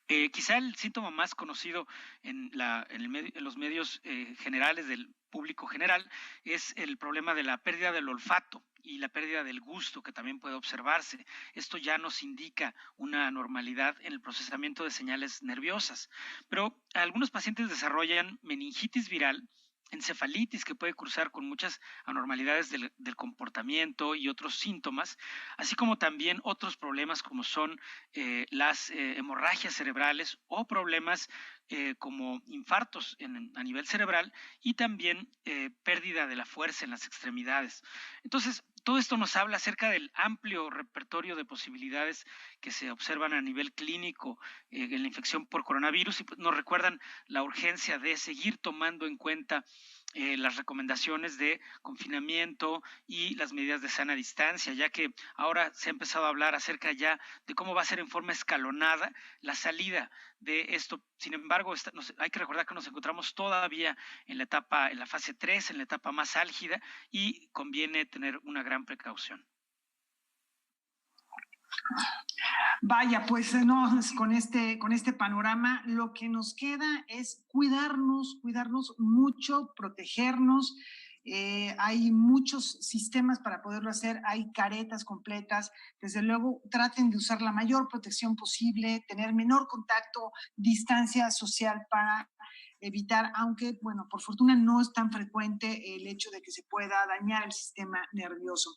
Quizá el síntoma más conocido en los medios generales del público general es el problema de la pérdida del olfato y la pérdida del gusto, que también puede observarse. Esto ya nos indica una anormalidad en el procesamiento de señales nerviosas. Pero algunos pacientes desarrollan meningitis viral, encefalitis, que puede cursar con muchas anormalidades del comportamiento y otros síntomas, así como también otros problemas como son las hemorragias cerebrales o problemas como infartos a nivel cerebral y también pérdida de la fuerza en las extremidades. Entonces, todo esto nos habla acerca del amplio repertorio de posibilidades que se observan a nivel clínico en la infección por coronavirus y nos recuerdan la urgencia de seguir tomando en cuenta las recomendaciones de confinamiento y las medidas de sana distancia, ya que ahora se ha empezado a hablar acerca ya de cómo va a ser en forma escalonada la salida de esto. Sin embargo, hay que recordar que nos encontramos todavía en la fase 3, en la etapa más álgida, y conviene tener una gran precaución. Vaya, pues no, con este panorama lo que nos queda es cuidarnos mucho, protegernos. Hay muchos sistemas para poderlo hacer, hay caretas completas. Desde luego, traten de usar la mayor protección posible, tener menor contacto, distancia social para evitar, aunque, bueno, por fortuna no es tan frecuente el hecho de que se pueda dañar el sistema nervioso.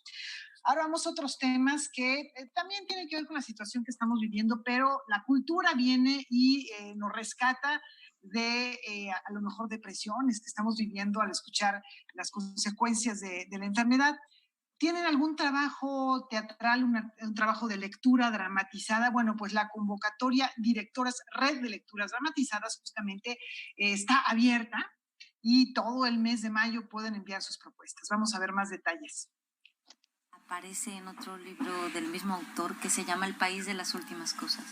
Ahora vamos a otros temas que también tienen que ver con la situación que estamos viviendo, pero la cultura viene y nos rescata de a lo mejor depresiones que estamos viviendo al escuchar las consecuencias de la enfermedad. ¿Tienen algún trabajo teatral, un trabajo de lectura dramatizada? Bueno, pues la convocatoria Directoras Red de Lecturas Dramatizadas justamente está abierta y todo el mes de mayo pueden enviar sus propuestas. Vamos a ver más detalles. Aparece en otro libro del mismo autor que se llama El País de las Últimas Cosas.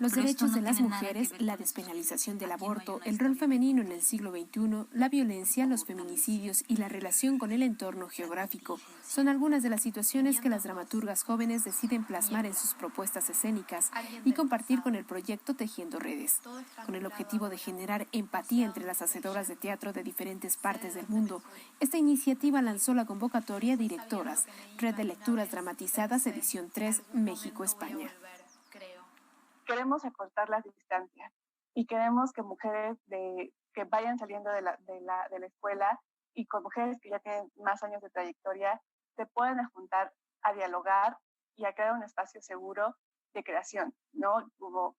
Los derechos de las mujeres, la despenalización del aborto, el rol femenino en el siglo XXI, la violencia, los feminicidios y la relación con el entorno geográfico son algunas de las situaciones que las dramaturgas jóvenes deciden plasmar en sus propuestas escénicas y compartir con el proyecto Tejiendo Redes, con el objetivo de generar empatía entre las hacedoras de teatro de diferentes partes del mundo. Esta iniciativa lanzó la convocatoria Directoras, Red de Lecturas Dramatizadas, edición 3, México-España. Queremos acortar las distancias y queremos que mujeres que vayan saliendo de la escuela y con mujeres que ya tienen más años de trayectoria se puedan juntar a dialogar y a crear un espacio seguro de creación, ¿no? Como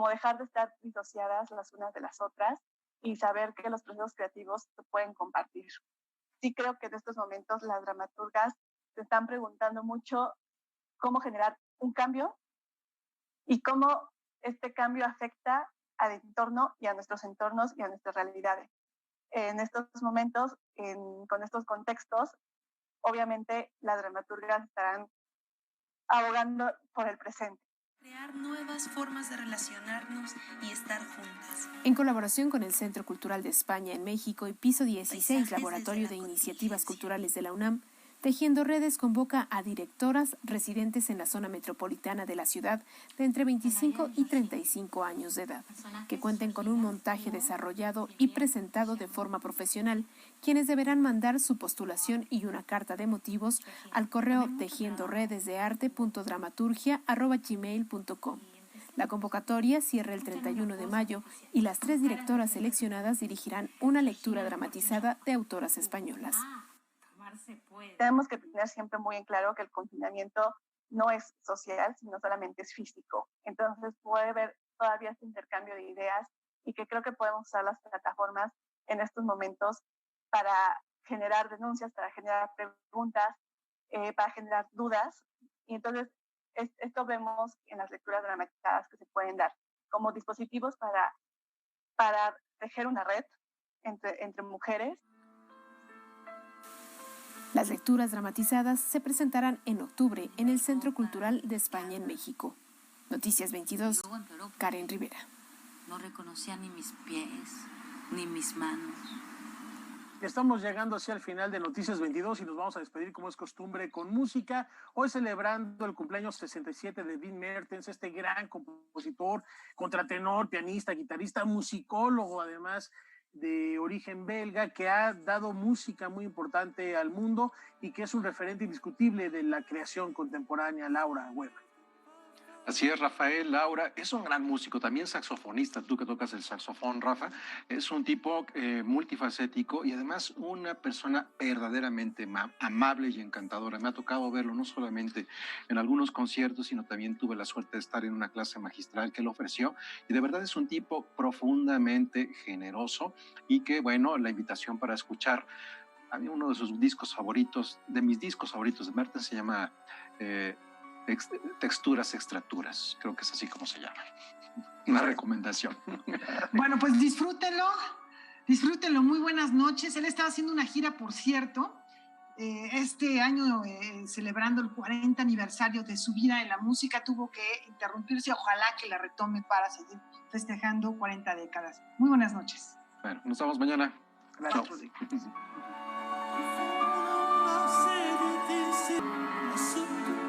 dejar de estar disociadas las unas de las otras y saber que los procesos creativos se pueden compartir. Sí creo que en estos momentos las dramaturgas se están preguntando mucho cómo generar un cambio y cómo este cambio afecta al entorno y a nuestros entornos y a nuestras realidades. En estos momentos, con estos contextos, obviamente las dramaturgas estarán abogando por el presente. Crear nuevas formas de relacionarnos y estar juntas. En colaboración con el Centro Cultural de España en México y Piso 16, Laboratorio de Iniciativas Culturales de la UNAM, Tejiendo Redes convoca a directoras residentes en la zona metropolitana de la ciudad de entre 25 y 35 años de edad, que cuenten con un montaje desarrollado y presentado de forma profesional, quienes deberán mandar su postulación y una carta de motivos al correo tejiendoredes.dramaturgia@gmail.com. La convocatoria cierra el 31 de mayo y las 3 directoras seleccionadas dirigirán una lectura dramatizada de autoras españolas. Tenemos que tener siempre muy en claro que el confinamiento no es social, sino solamente es físico. Entonces puede haber todavía este intercambio de ideas y que creo que podemos usar las plataformas en estos momentos para generar denuncias, para generar preguntas, para generar dudas. Y entonces esto vemos en las lecturas dramatizadas que se pueden dar como dispositivos para tejer una red entre mujeres. Las lecturas dramatizadas se presentarán en octubre en el Centro Cultural de España en México. Noticias 22, Karen Rivera. No reconocía ni mis pies, ni mis manos. Estamos llegando hacia el final de Noticias 22 y nos vamos a despedir como es costumbre con música. Hoy celebrando el cumpleaños 67 de Dean Mertens, este gran compositor, contratenor, pianista, guitarrista, musicólogo además, de origen belga, que ha dado música muy importante al mundo y que es un referente indiscutible de la creación contemporánea. Laura Weber. Así es, Rafael. Laura es un gran músico, también saxofonista, tú que tocas el saxofón, Rafa. Es un tipo multifacético y además una persona verdaderamente amable y encantadora. Me ha tocado verlo no solamente en algunos conciertos, sino también tuve la suerte de estar en una clase magistral que él ofreció, y de verdad es un tipo profundamente generoso y que, bueno, la invitación para escuchar a mí uno de sus discos favoritos, de mis discos favoritos de Mertens, se llama Texturas Extraturas, creo que es así como se llama. Una recomendación. Bueno, pues disfrútenlo, muy buenas noches. Él estaba haciendo una gira, por cierto, este año celebrando el 40 aniversario de su vida en la música, tuvo que interrumpirse, ojalá que la retome para seguir festejando 40 décadas. Muy buenas noches. Bueno, nos vemos mañana. Gracias. Chao.